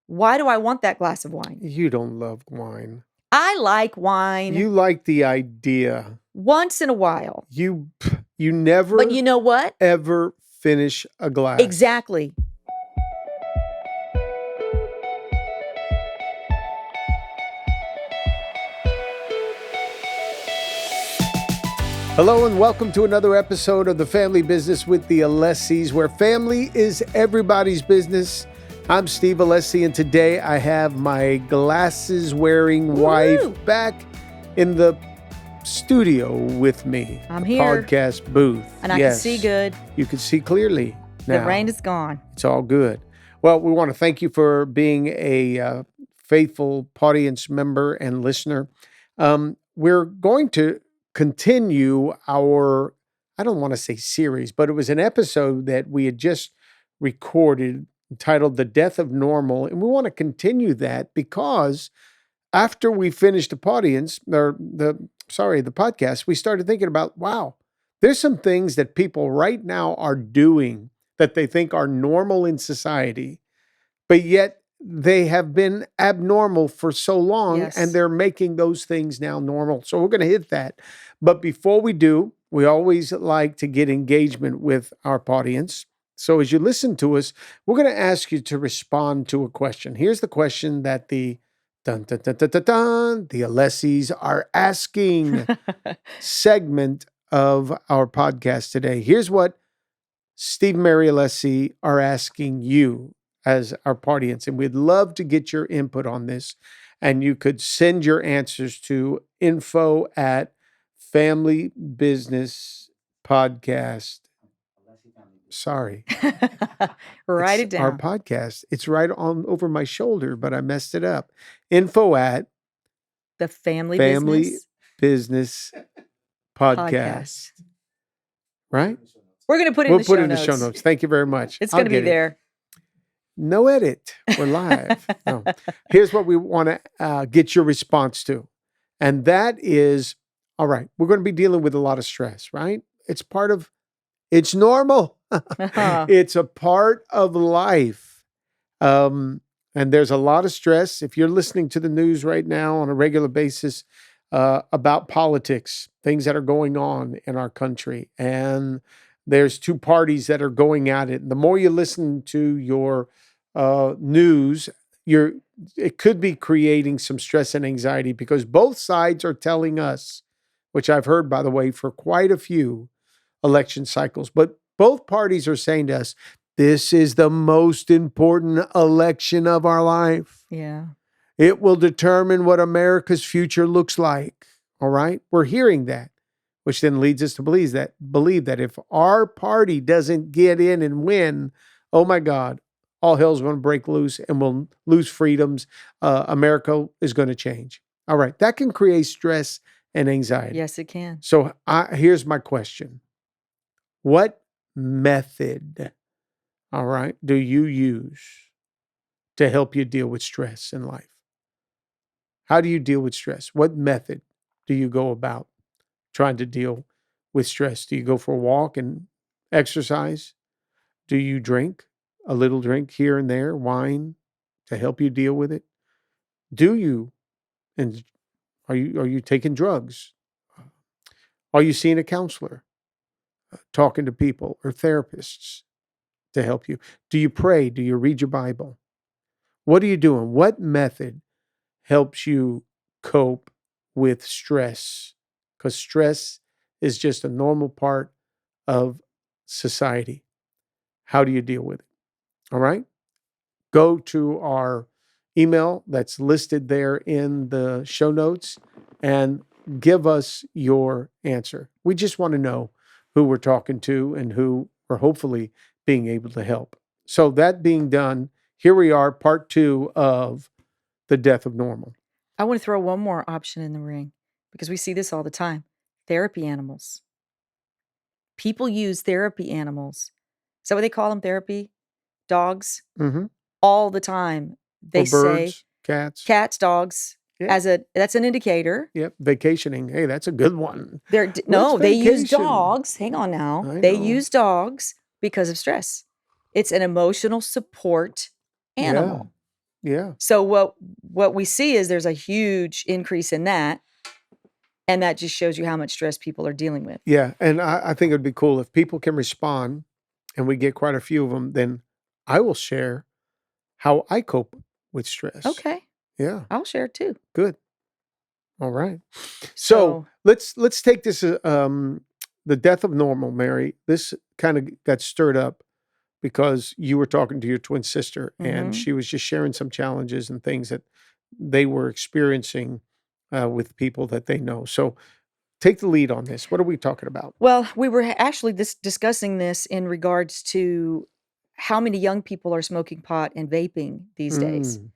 Why do I want that glass of wine? You don't love wine. I like wine. You like the idea. Once in a while. You never. But you know what? Ever finish a glass. Exactly. Hello and welcome to another episode of The Family Business with the Alessis, where family is everybody's business. I'm Steve Alessi, and today I have my glasses-wearing wife back in the studio with me. I'm the here. Podcast booth. And I can see good. You can see clearly now. The rain is gone. It's all good. Well, we want to thank you for being a faithful audience member and listener. We're going to continue our, I don't want to say series, but it was an episode that we had just recorded entitled The Death of Normal. And we want to continue that because after we finished the podcast, we started thinking about, wow, there's some things that people right now are doing that they think are normal in society, but yet they have been abnormal for so long, and they're making those things now normal. So we're going to hit that. But before we do, we always like to get engagement with our audience. So as you listen to us, we're going to ask you to respond to a question. Here's the question that the Alessis Are Asking segment of our podcast today. Here's what Steve and Mary Alessi are asking you as our audience, and we'd love to get your input on this. And you could send your answers to info@Family Business Podcast. Sorry. Write it down. Our podcast. It's right on over my shoulder, but I messed it up. Info@ the Family Business Podcast. Right? We're going to put it in the show notes. Thank you very much. It's going to be there. No edit. We're live. No. Here's what we want to get your response to. And that is, all right, we're going to be dealing with a lot of stress, right? It's normal. It's a part of life. And there's a lot of stress. If you're listening to the news right now on a regular basis about politics, things that are going on in our country, and there's two parties that are going at it. The more you listen to your news, it could be creating some stress and anxiety because both sides are telling us, which I've heard, by the way, for quite a few election cycles, but both parties are saying to us, this is the most important election of our life. Yeah. It will determine what America's future looks like. All right. We're hearing that, which then leads us to believe that if our party doesn't get in and win, oh my God, all hell's going to break loose and we'll lose freedoms. America is going to change. All right. That can create stress and anxiety. Yes, it can. So here's my question. What method, all right, do you use to help you deal with stress in life? How do you deal with stress? What method do you go about trying to deal with stress? Do you go for a walk and exercise? Do you drink a little drink here and there, wine, to help you deal with it? And are you taking drugs? Are you seeing a counselor, talking to people or therapists to help you? Do you pray? Do you read your Bible? What are you doing? What method helps you cope with stress? Because stress is just a normal part of society. How do you deal with it? All right. Go to our email that's listed there in the show notes and give us your answer. We just want to know who we're talking to and who we're hopefully being able to help. So that being done, here we are, part 2 of The Death of Normal. I want to throw one more option in the ring because we see this all the time. Therapy animals. People use therapy animals. Is that what they call them? Therapy? Dogs? Mm-hmm. All the time. They birds, say cats, dogs. Yeah. That's an indicator. Yep. Vacationing. Hey, that's a good one. They use dogs. Hang on now. They use dogs because of stress. It's an emotional support animal. Yeah. So what we see is there's a huge increase in that, and that just shows you how much stress people are dealing with. Yeah. And I think it'd be cool if people can respond and we get quite a few of them, then I will share how I cope with stress. Okay, Yeah. I'll share too. Good. All right. So So let's take this the death of normal, Mary. This kind of got stirred up because you were talking to your twin sister and mhm. she was just sharing some challenges and things that they were experiencing with people that they know. So take the lead on this. What are we talking about? Well, we were actually discussing this in regards to how many young people are smoking pot and vaping these days. Mm,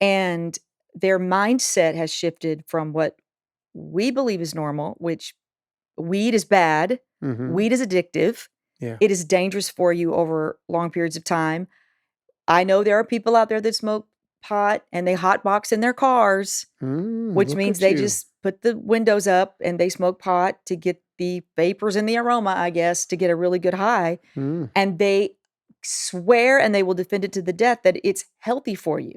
And their mindset has shifted from what we believe is normal, which weed is bad, mm-hmm. weed is addictive, Yeah. it is dangerous for you over long periods of time. I know there are people out there that smoke pot and they hotbox in their cars, which Look means at they you. just put the windows up and they smoke pot to get the vapors and the aroma, I guess, to get a really good high. Mm, And they swear and they will defend it to the death that it's healthy for you.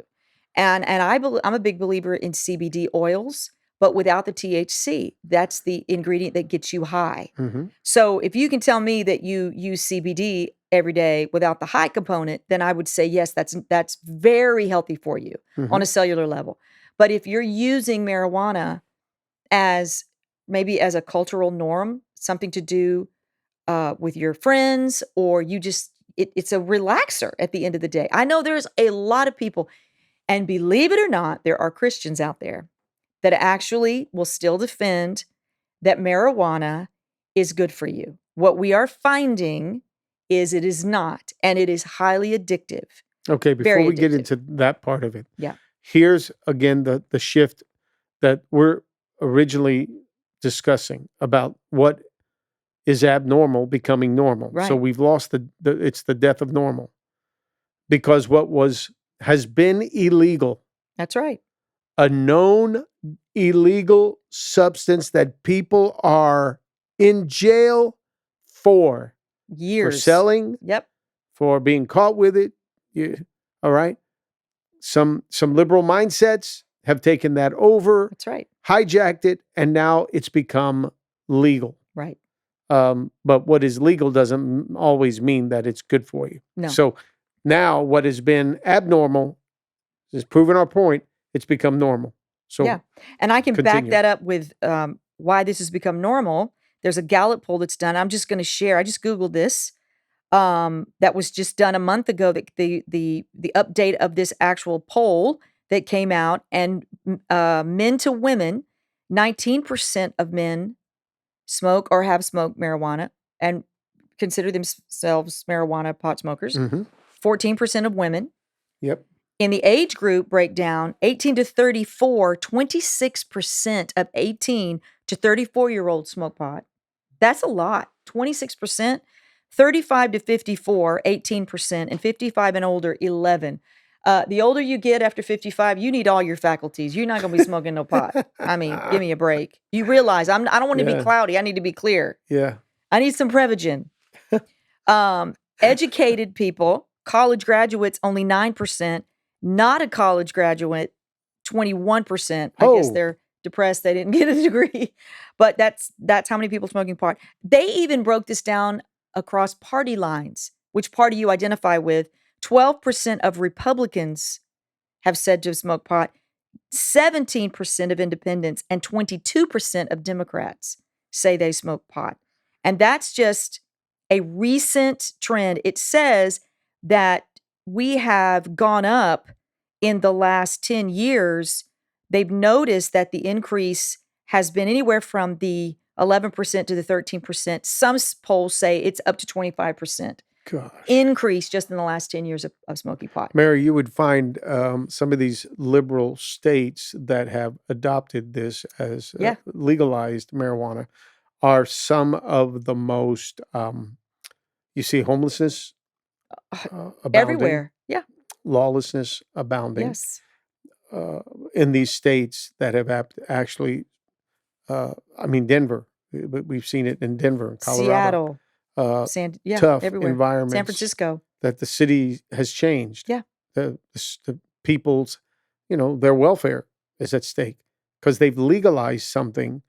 And I'm a big believer in CBD oils, but without the THC. That's the ingredient that gets you high. mm-hmm. So if you can tell me that you use CBD every day without the high component, then I would say yes, that's very healthy for you on Mm-hmm. a cellular level. But if you're using marijuana as maybe as a cultural norm, something to do with your friends, or you just it's a relaxer at the end of the day. I know there's a lot of people, and believe it or not, there are Christians out there that actually will still defend that marijuana is good for you. What we are finding is it is not, and it is highly addictive, Okay, before very we get addictive. into that part of it, Yeah, here's again the shift that we're originally discussing about what is abnormal becoming normal. So right. we've lost the it's the death of normal because what was has been illegal, That's right. a known illegal substance that people are in jail for Years. selling, Yep, for being caught with it. You, all right. Some liberal mindsets have taken that over, that's right. hijacked it, and now it's become legal. Right. But what is legal doesn't always mean that it's good for you. No. So now what has been abnormal is proving our point. It's become normal. Yeah. So And I can back continue. that up with why this has become normal. There's a Gallup poll that's done. I'm just going to share. I just Googled this. That was just done a month ago. The update of this actual poll that came out, and men to women, 19% of men smoke or have smoked marijuana and consider themselves marijuana pot smokers. Hmm. 14% of women. Yep. In the age group breakdown, 18 to 34, 26% of 18 to 34-year-olds smoke pot. That's a lot. 26%. 35 to 54, 18%, and 55 and older, 11. The older you get after 55, you need all your faculties. You're not going to be smoking no pot. I mean, give me a break. You realize I don't want to be Yeah. cloudy. I need to be clear. Yeah. I need some Prevagen. Educated people, college graduates, only 9%. Not a college graduate, 21%. I guess Oh, they're depressed they didn't get a degree. But that's how many people smoking pot. They even broke this down across party lines. Which party you identify with? 12% of Republicans have said to have smoked pot. 17% of independents and 22% of Democrats say they smoke pot. And that's just a recent trend. It says that we have gone up in the last 10 years. They've noticed that the increase has been anywhere from the 11% to the 13%. Some polls say it's up to 25% gosh. increase just in the last 10 years of smoking pot. Mary, you would find some of these liberal states that have adopted this as Yeah. legalized marijuana are some of the most, you see homelessness abounding, Everywhere. Yeah. lawlessness abounding Yes. uh, in these states that have actually, I mean, Denver, we've seen it in Denver and Colorado, Seattle, uh, yeah, tough everywhere. San environments Francisco. that the city has changed. Yeah. The people's, their welfare is at stake because they've legalized something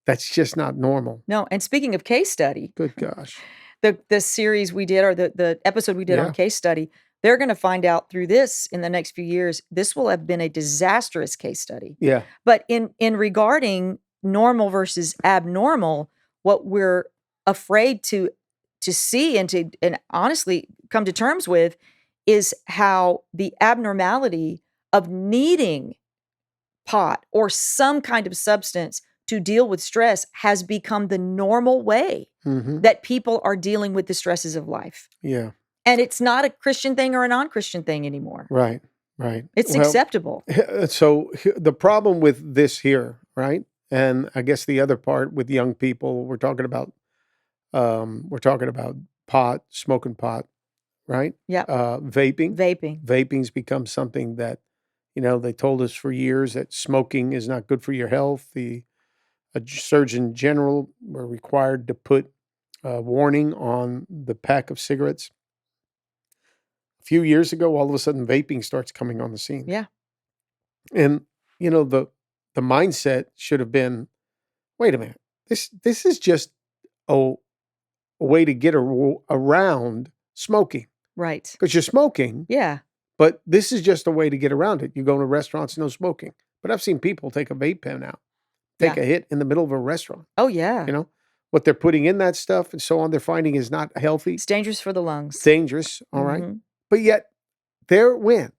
that's just not normal. No, and speaking of case study, Good gosh. the series we did, or the episode we did on Yeah. case study, they're going to find out through this in the next few years, this will have been a disastrous case study. Yeah. But in regarding normal versus abnormal, what we're afraid to see and honestly come to terms with is how the abnormality of needing pot or some kind of substance to deal with stress has become the normal way Mm-hmm. that people are dealing with the stresses of life. Yeah. And it's not a Christian thing or a non-Christian thing anymore. Right. Right. It's Well, acceptable. So the problem with this here, right? And I guess the other part with young people, we're talking about pot, smoking pot, right? Yeah. Vaping. Vaping. Vaping's become something that, they told us for years that smoking is not good for your health. The Surgeon General were required to put a warning on the pack of cigarettes. A few years ago, all of a sudden, vaping starts coming on the scene. Yeah. And, the mindset should have been, wait a minute, this is just a way to get around smoking. Right. Because you're smoking, Yeah. but this is just a way to get around it. You go to restaurants, no smoking. But I've seen people take a vape pen out, take a hit in the middle of a restaurant. Oh, yeah. What they're putting in that stuff and so on, they're finding is not healthy. It's dangerous for the lungs. Dangerous, all right. Mhm. But yet, there it went,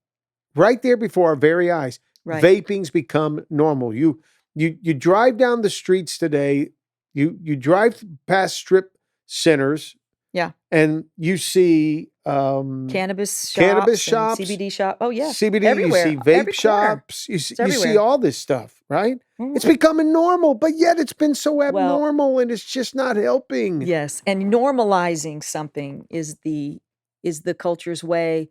right there before our very eyes. Right. Vaping's become normal. You drive down the streets today, you drive past strip centers, Yeah. and you see Cannabis cannabis shops, shops, CBD shop. Oh, yeah. CBD, Everywhere. you see vape Every corner. shops, you see everywhere. all this stuff, right? Mhm. It's becoming normal, but yet it's been so Well- abnormal and it's just not helping. Yes, and normalizing something is the culture's way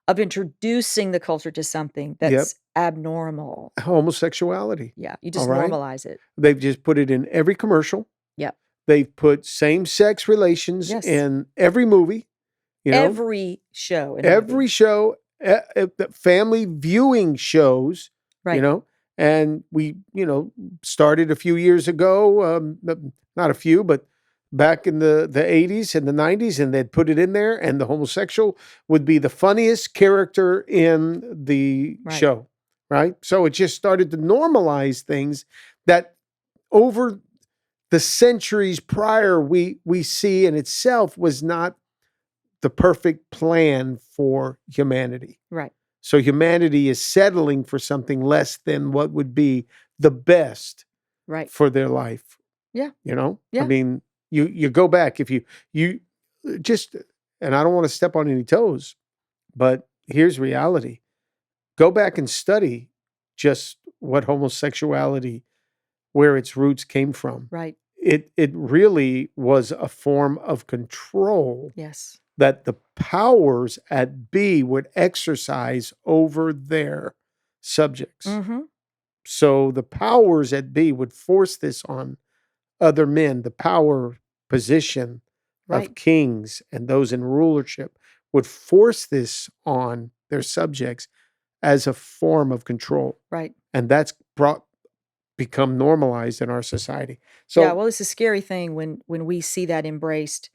of introducing the culture to something that's abnormal. Homosexuality. Yeah, you just All right. normalize it. They've just put it in every commercial. Yep. They've put same-sex relations Yes. in every movie. Every show. in a Every movie. show, the family viewing shows, Right. and we, started a few years ago, not a few, but back in the 80s and the 90s, and they'd put it in there, and the homosexual would be the funniest character in the Right. show, right? So it just started to normalize things that over the centuries prior we see in itself was not the perfect plan for humanity. Right. So humanity is settling for something less than what would be the best Right. for their life. Yeah. I Yeah. mean, you go back, if you just, and I don't want to step on any toes, but here's reality. Go back and study just what homosexuality, where its roots came from. Right. It really was a form of control Yes. that the powers at B would exercise over their subjects. Mm-hmm. So the powers at B would force this on other men. The power position Right. of kings and those in rulership would force this on their subjects as a form of control. Right. And that's become normalized in our society. So yeah, well, it's a scary thing when we see that embraced.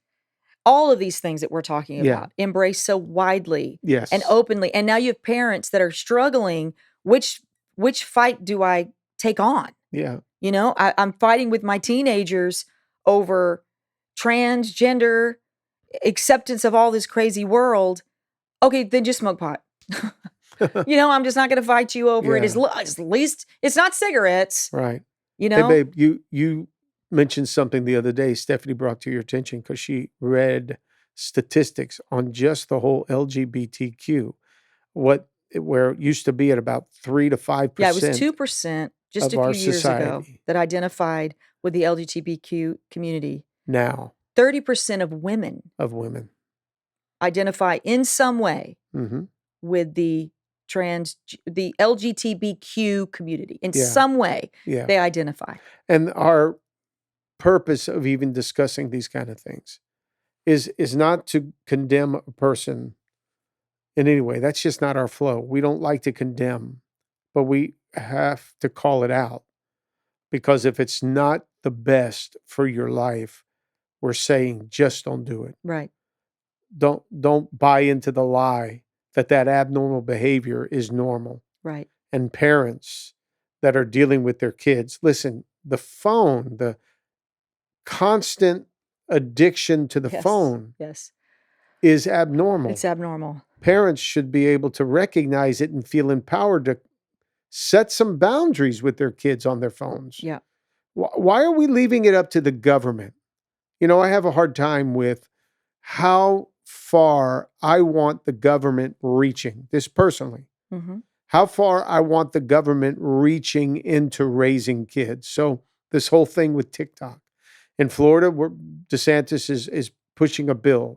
All of these things that we're talking Yeah. about embraced so widely yes. and openly. And now you have parents that are struggling. Which fight do I take on? Yeah. I'm fighting with my teenagers over transgender acceptance of all this crazy world. Okay, then just smoke pot. I'm just not going to fight you over it. Yeah. At least it's not cigarettes. Right. You Hey, know, babe, you mentioned something the other day Stephanie brought to your attention because she read statistics on just the whole LGBTQ, where it used to be at about 3 to 5%. yeah, it was 2% just of a our few years ago society. that identified with the LGBTQ community. Now 30% of women of women. identify in some way Hmm. with the LGBTQ community. In Yeah. some way, Yeah. they identify. And our purpose of even discussing these kind of things is not to condemn a person, And anyway, that's just not our flow. We don't like to condemn, but we have to call it out, because if it's not the best for your life, we're saying just don't do it. Right. Don't buy into the lie that abnormal behavior is normal. Right. And parents that are dealing with their kids, listen, the phone, the constant addiction to the Yes. phone Yes. is abnormal. It's abnormal. Parents should be able to recognize it and feel empowered to set some boundaries with their kids on their phones. Yeah. Why are we leaving it up to the government? I have a hard time with how far I want the government reaching, this personally, Mm-hmm. how far I want the government reaching into raising kids. So this whole thing with TikTok in Florida, where DeSantis is pushing a bill,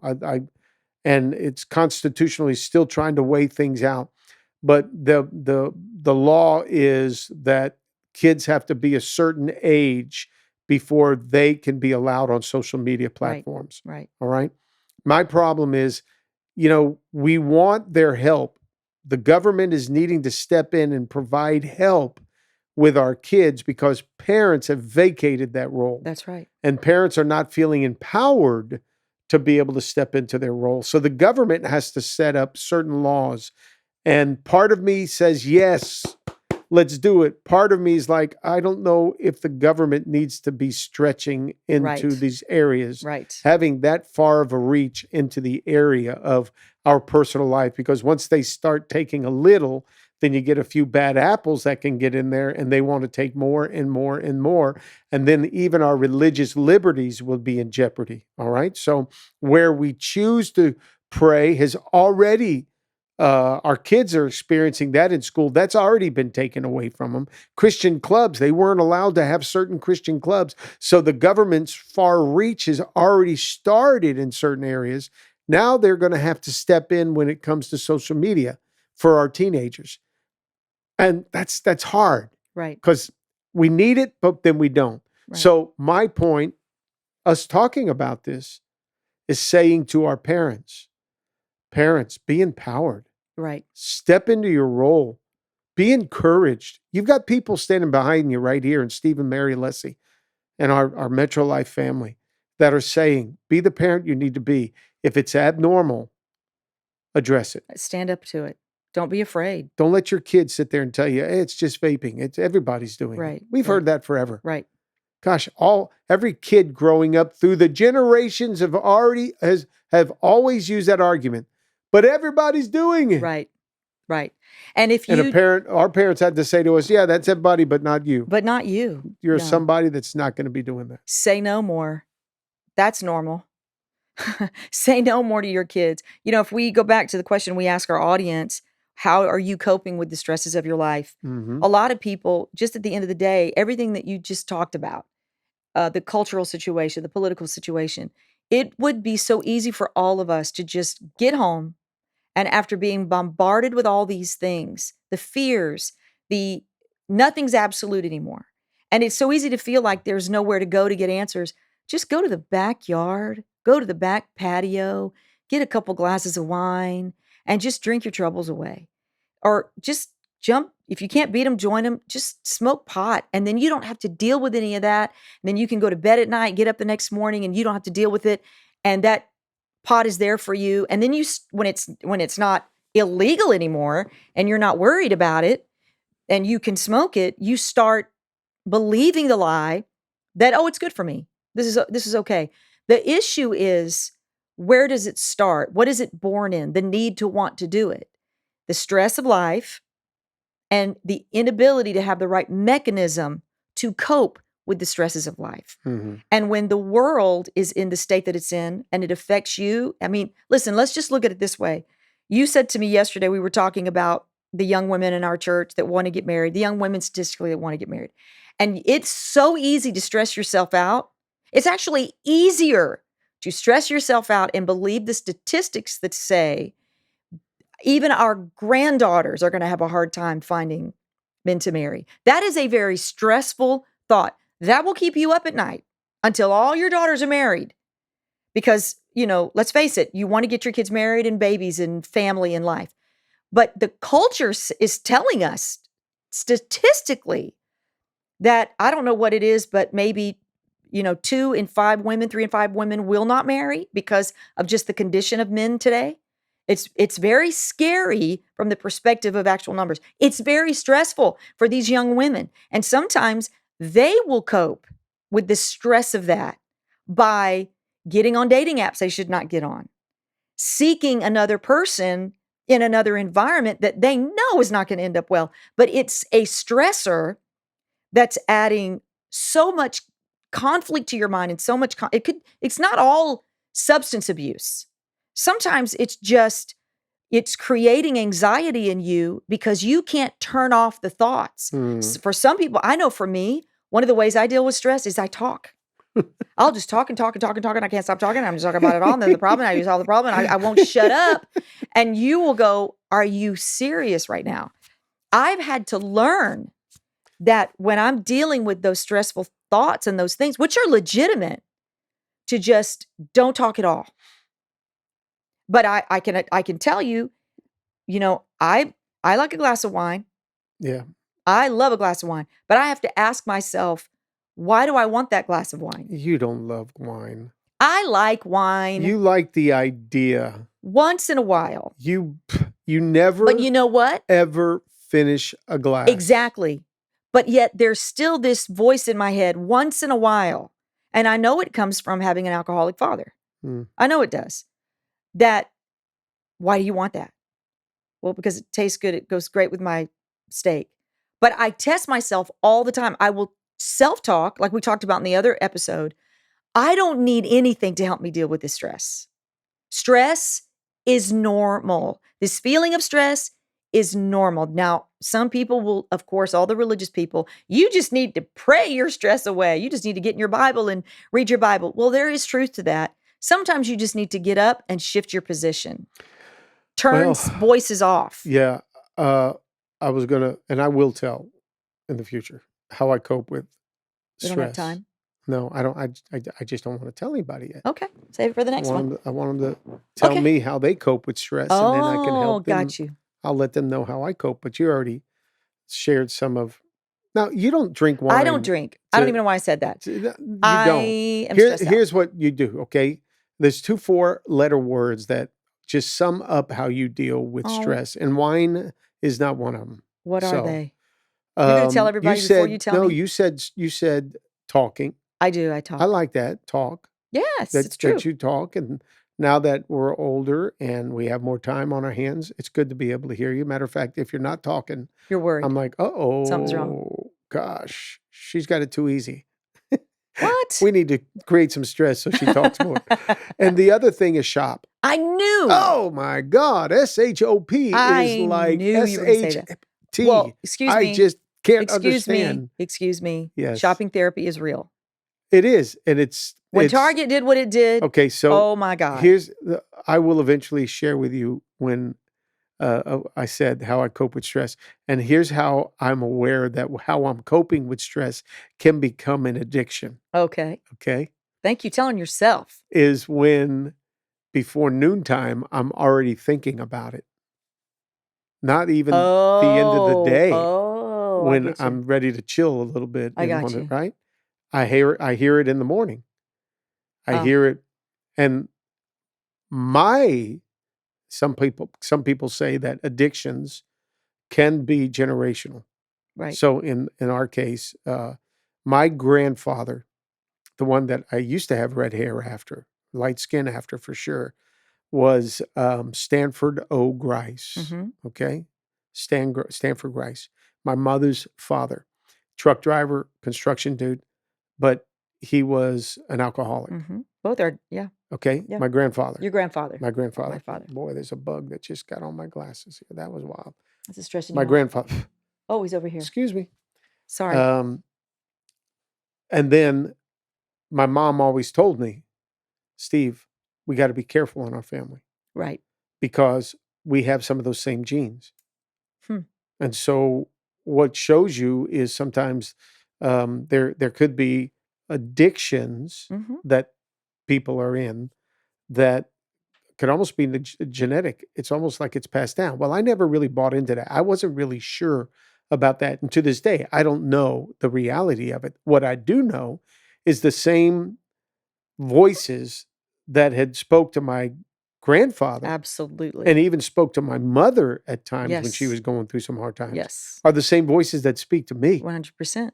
and it's constitutionally still trying to weigh things out. But the law is that kids have to be a certain age before they can be allowed on social media platforms. Right. All right. My problem is, we want their help. The government is needing to step in and provide help with our kids because parents have vacated that role. That's right. And parents are not feeling empowered to be able to step into their role. So the government has to set up certain laws. And part of me says, yes, let's do it. Part of me is like, I don't know if the government needs to be stretching into Right. these areas, Right. having that far of a reach into the area of our personal life. Because once they start taking a little, then you get a few bad apples that can get in there and they want to take more and more and more. And then even our religious liberties will be in jeopardy. All right. So where we choose to pray has already, our kids are experiencing that in school. That's already been taken away from them. Christian clubs, they weren't allowed to have certain Christian clubs. So the government's far reach has already started in certain areas. Now they're going to have to step in when it comes to social media for our teenagers. And that's hard. Right. Because we need it, but then we don't. Right. So my point, us talking about this, is saying to our parents, be empowered. Right. Step into your role. Be encouraged. You've got people standing behind you right here, and Steve and Mary Alessi and our Metro Life family that are saying, be the parent you need to be. If it's abnormal, address it. Stand up to it. Don't be afraid. Don't let your kids sit there and tell you, hey, it's just vaping. It's everybody's doing Right. it. We've heard that forever. Right. Gosh, every kid growing up through the generations have always used that argument. But everybody's doing it. Right. Right. And our parents had to say to us, yeah, that's everybody, but not you. But not you. You're No. somebody that's not going to be doing that. Say no more. That's normal. Say no more to your kids. If we go back to the question we ask our audience, how are you coping with the stresses of your life? Mm-hmm. A lot of people, just at the end of the day, everything that you just talked about, the cultural situation, the political situation, it would be so easy for all of us to just get home. And after being bombarded with all these things, the fears, nothing's absolute anymore. And it's so easy to feel like there's nowhere to go to get answers. Just go to the backyard, go to the back patio, get a couple glasses of wine, and just drink your troubles away. Or just jump. If you can't beat them, join them. Just smoke pot. And then you don't have to deal with any of that. And then you can go to bed at night, get up the next morning, and you don't have to deal with it. And that pot is there for you. And then when it's not illegal anymore and you're not worried about it and you can smoke it, you start believing the lie that, oh, it's good for me. This is okay. The issue is, where does it start? What is it born in? The need to want to do it. The stress of life and the inability to have the right mechanism to cope with the stresses of life. Mm-hmm. And when the world is in the state that it's in and it affects you, listen, let's just look at it this way. You said to me yesterday, we were talking about the young women in our church that want to get married, the young women statistically that want to get married. And it's so easy to stress yourself out. It's actually easier to stress yourself out and believe the statistics that say even our granddaughters are going to have a hard time finding men to marry. That is a very stressful thought. That will keep you up at night until all your daughters are married, because, let's face it, you want to get your kids married and babies and family and life. But the culture is telling us statistically that, I don't know what it is, but maybe, 2 in 5 women, 3 in 5 women will not marry because of just the condition of men today. It's very scary from the perspective of actual numbers. It's very stressful for these young women. And sometimes they will cope with the stress of that by getting on dating apps they should not get on, seeking another person in another environment that they know is not going to end up well. But it's a stressor that's adding so much conflict to your mind and so much it's not all substance abuse. Sometimes it's creating anxiety in you because you can't turn off the thoughts. For some people, I know for me, one of the ways I deal with stress is I talk. I'll just talk and talk and talk and talk, and I can't stop talking. I'm just talking about it all, and then the problem, I solve the problem, and I won't shut up. And you will go, are you serious right now? I've had to learn that when I'm dealing with those stressful thoughts and those things, which are legitimate, to just don't talk at all. But I can tell you, I like a glass of wine. Yeah. I love a glass of wine, but I have to ask myself, why do I want that glass of wine? You don't love wine. I like wine. You like the idea. Once in a while. You never. But you know what? Ever finish a glass. Exactly. But yet there's still this voice in my head once in a while. And I know it comes from having an alcoholic father. I know it does. Why do you want that? Well, because it tastes good. It goes great with my steak. But I test myself all the time. I will self-talk, like we talked about in the other episode. I don't need anything to help me deal with this stress. Stress is normal. This feeling of stress is normal. Now, some people will, of course, all the religious people, you just need to pray your stress away. You just need to get in your Bible and read your Bible. Well, there is truth to that. Sometimes you just need to get up and shift your position. Turn voices off. Yeah. I was going to, and I will tell in the future how I cope with stress. You don't have time? No, I don't. I just don't want to tell anybody yet. Okay. Save it for the next one. I want them to tell me how they cope with stress, and then I can help them. Got you. I'll let them know how I cope, but you already shared some of. Now, you don't drink wine. I don't drink. I don't even know why I said that. You don't. Am stressed out. Here's what you do, okay? There's 2 4-letter words that just sum up how you deal with stress, and wine is not one of them. What are they? You're going to tell everybody before you tell me? No, you said talking. I do. I talk. I like that. Talk. Yes, it's true. That you talk. And now that we're older and we have more time on our hands, it's good to be able to hear you. Matter of fact, if you're not talking, you're worried. I'm like, something's wrong. Gosh, she's got it too easy. What? We need to create some stress so she talks more. And the other thing is shop. I knew. Oh my God. SHOP is like SHT. Well, excuse me. I just can't understand. Excuse me. Yes. Shopping therapy is real. It is. And when Target did what it did. Okay. So, oh my God. I will eventually share with you when I said how I cope with stress. And here's how I'm aware that how I'm coping with stress can become an addiction. Okay. Okay. Thank you telling yourself. Is when before noontime, I'm already thinking about it. Not even the end of the day when I'm ready to chill a little bit. I got you. Right? I hear it in the morning. I hear it. And some people say that addictions can be generational. Right. So in our case, my grandfather, the one that I used to have red hair after, light skin after for sure, was Stanford O. Grice. Mm-hmm. Okay? Stanford Grice. My mother's father, truck driver, construction dude, but he was an alcoholic. Mm-hmm. Both are, yeah. Okay? Yeah. My grandfather. Your grandfather. My grandfather. My father. Boy, there's a bug that just got on my glasses here. That was wild. That's a stressing. My grandfather. Oh, he's over here. Excuse me. Sorry. And then my mom always told me, Steve, we got to be careful in our family. Right. Because we have some of those same genes. And so what shows you is sometimes there could be addictions that people are in that could almost be genetic. It's almost like it's passed down. Well, I never really bought into that. I wasn't really sure about that. And to this day, I don't know the reality of it. What I do know is the same voices that had spoke to my grandfather Absolutely. and even spoke to my mother at times when she Yes. was going through some hard times Yes. are the same voices that speak to me, 100%.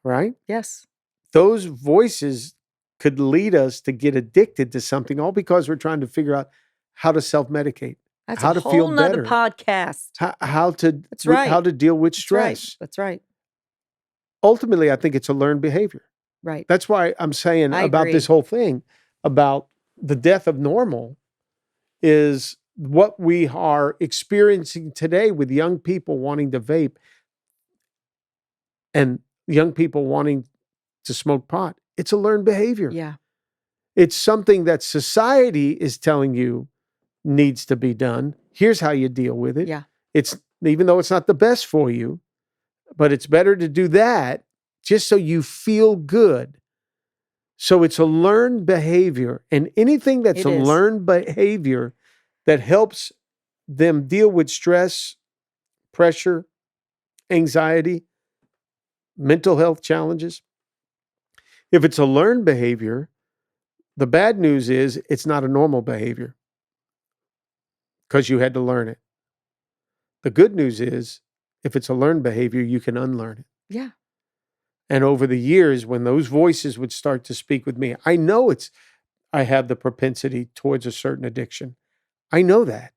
right? Yes. Those voices could lead us to get addicted to something all because we're trying to figure out how to self-medicate, That's how a to feel whole nother better, podcast. how to That's right. how to deal with That's right. stress. That's right. Ultimately, I think it's a learned behavior. Right. That's why I'm saying I about this agree. whole thing about the death of normal is what we are experiencing today with young people wanting to vape and young people wanting to smoke pot. It's a learned behavior. Yeah. It's something that society is telling you needs to be done. Here's how you deal with it. Yeah. It's even though it's not the best for you, but it's better to do that just so you feel good. So it's a learned behavior, and anything that's It a is. learned behavior that helps them deal with stress, pressure, anxiety, mental health challenges. If it's a learned behavior, the bad news is it's not a normal behavior because you had to learn it. The good news is if it's a learned behavior, you can unlearn it. Yeah. And over the years, when those voices would start to speak with me, I know I have the propensity towards a certain addiction. I know that.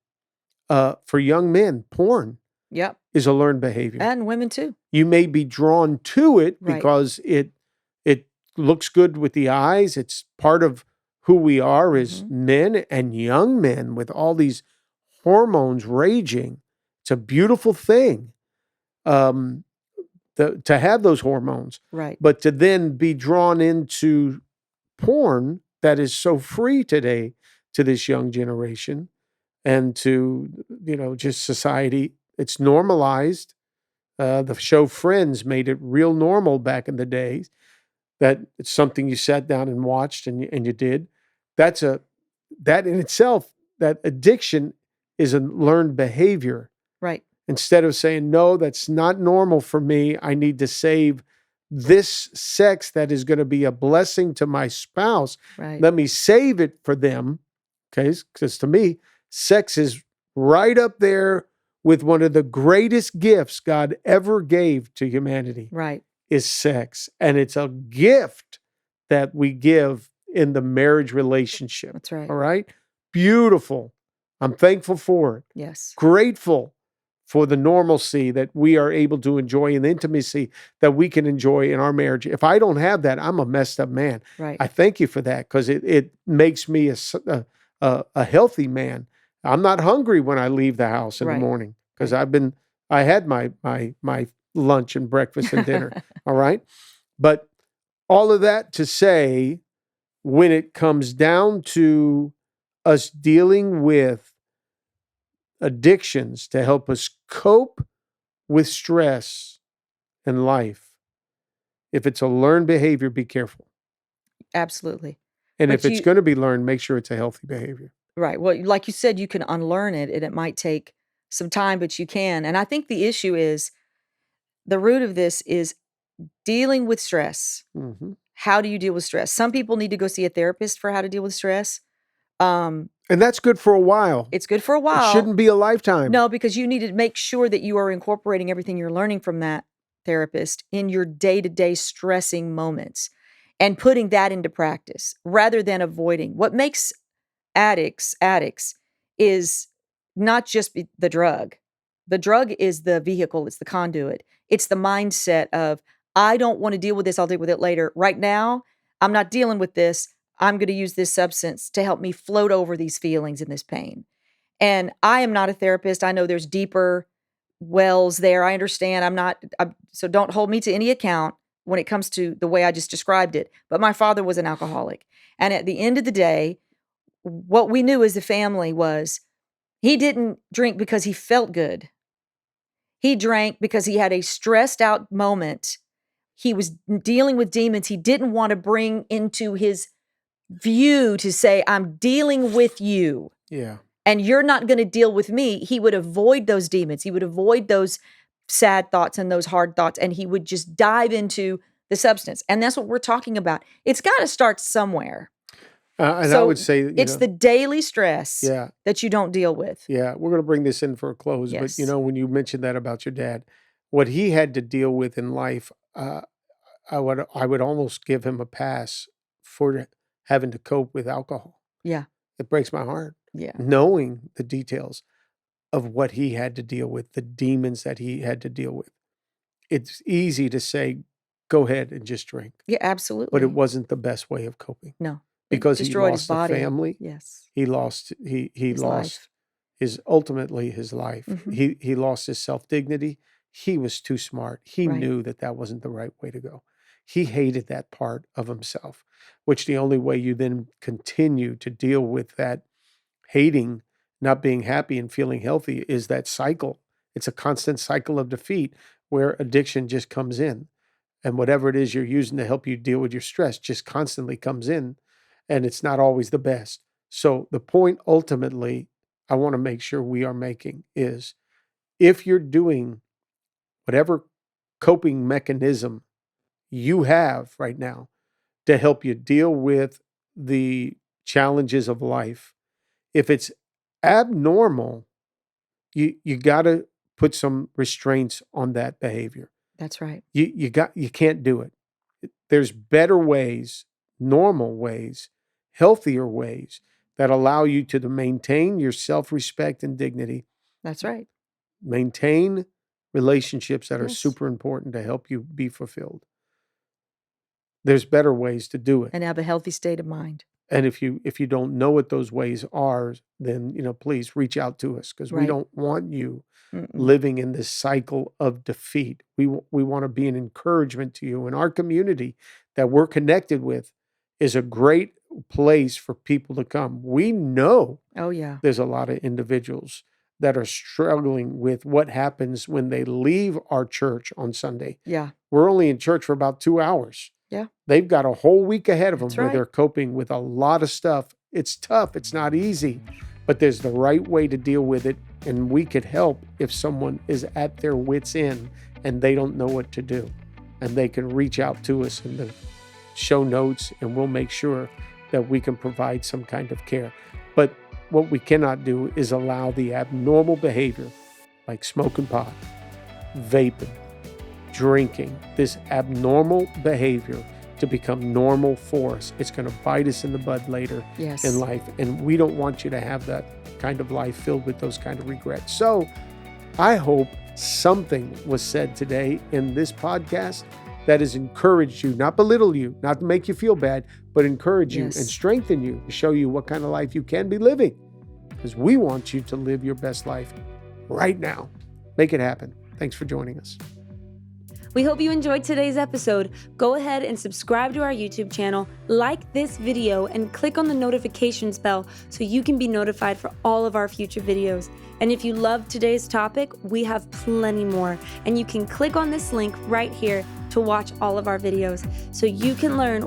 For young men, porn Yep. is a learned behavior. And women too. You may be drawn to it Right. because it looks good with the eyes. It's part of who we are as men and young men with all these hormones raging. It's a beautiful thing to have those hormones. Right. But to then be drawn into porn that is so free today to this young generation and to, just society, it's normalized. The show Friends made it real normal back in the days that it's something you sat down and watched and you did. That in itself, that addiction is a learned behavior. Right. Instead of saying, no, that's not normal for me. I need to save this sex that is going to be a blessing to my spouse. Right. Let me save it for them. Okay. Because to me, sex is right up there with one of the greatest gifts God ever gave to humanity. Right. Is sex. And it's a gift that we give in the marriage relationship. That's right. All right. Beautiful. I'm thankful for it. Yes. Grateful for the normalcy that we are able to enjoy and the intimacy that we can enjoy in our marriage. If I don't have that, I'm a messed up man. Right. I thank you for that because it makes me a healthy man. I'm not hungry when I leave the house in the morning because I had my lunch and breakfast and dinner. All right. But all of that to say, when it comes down to us dealing with addictions to help us cope with stress in life, if it's a learned behavior, be careful. Absolutely. And But if it's going to be learned, make sure it's a healthy behavior. Right. Well, like you said, you can unlearn it and it might take some time, but you can. And I think the issue is the root of this is dealing with stress. Mm-hmm. How do you deal with stress? Some people need to go see a therapist for how to deal with stress. And that's good for a while. It's good for a while. It shouldn't be a lifetime. No, because you need to make sure that you are incorporating everything you're learning from that therapist in your day-to-day stressing moments and putting that into practice rather than avoiding. What makes addicts is not just the drug. The drug is the vehicle, it's the conduit. It's the mindset of, I don't want to deal with this, I'll deal with it later. Right now, I'm not dealing with this. I'm going to use this substance to help me float over these feelings and this pain. And I am not a therapist. I know there's deeper wells there. I understand. So don't hold me to any account when it comes to the way I just described it. But my father was an alcoholic. And at the end of the day, what we knew as a family was he didn't drink because he felt good. He drank because he had a stressed out moment. He was dealing with demons he didn't want to bring into his view to say, I'm dealing with you Yeah. and you're not going to deal with me, he would avoid those demons. He would avoid those sad thoughts and those hard thoughts, and he would just dive into the substance. And that's what we're talking about. It's got to start somewhere. And I So would say, it's the daily stress yeah, that you don't deal with. yeah, we're going to bring this in for a close. But, Yes. when you mentioned that about your dad, what he had to deal with in life, I would almost give him a pass for having to cope with alcohol. Yeah. It breaks my heart Yeah. knowing the details of what he had to deal with, the demons that he had to deal with. It's easy to say, go ahead and just drink. Yeah, But absolutely. it wasn't the best way of coping No. because he destroyed his lost a body. family. Yes. He lost he His lost life. ultimately his life. Mhm. He lost his self-dignity. He was too smart. He Right. knew that wasn't the right way to go. He hated that part of himself, which the only way you then continue to deal with that hating, not being happy and feeling healthy is that cycle. It's a constant cycle of defeat where addiction just comes in. And whatever it is you're using to help you deal with your stress just constantly comes in, and it's not always the best. So the point ultimately I want to make sure we are making is if you're doing whatever coping mechanism you have right now to help you deal with the challenges of life, if it's abnormal, you got to put some restraints on that behavior. That's right. You can't do it. There's better ways, normal ways, healthier ways that allow you to maintain your self-respect and dignity, That's right. maintain relationships that are Yes. super important to help you be fulfilled. There's better ways to do it. And have a healthy state of mind. And if you don't know what those ways are, then please reach out to us because we Right. don't want you Mm-mm. living in this cycle of defeat. We want to be an encouragement to you. And our community that we're connected with is a great place for people to come. We know Oh, yeah. there's a lot of individuals that are struggling with what happens when they leave our church on Sunday. Yeah. We're only in church for about 2 hours. Yeah. They've got a whole week ahead of them That's where right. they're coping with a lot of stuff. It's tough. It's not easy, but there's the right way to deal with it. And we could help if someone is at their wit's end and they don't know what to do. And they can reach out to us in the show notes and we'll make sure that we can provide some kind of care. But what we cannot do is allow the abnormal behavior like smoking pot, vaping, drinking, this abnormal behavior to become normal for us. It's going to bite us in the bud later Yes. in life. And we don't want you to have that kind of life filled with those kind of regrets. So I hope something was said today in this podcast that has encouraged you, not belittle you, not to make you feel bad, but encourage you Yes. and strengthen you to show you what kind of life you can be living. Because we want you to live your best life right now. Make it happen. Thanks for joining us. We hope you enjoyed today's episode. Go ahead and subscribe to our YouTube channel, like this video, and click on the notifications bell so you can be notified for all of our future videos. And if you loved today's topic, we have plenty more. And you can click on this link right here to watch all of our videos so you can learn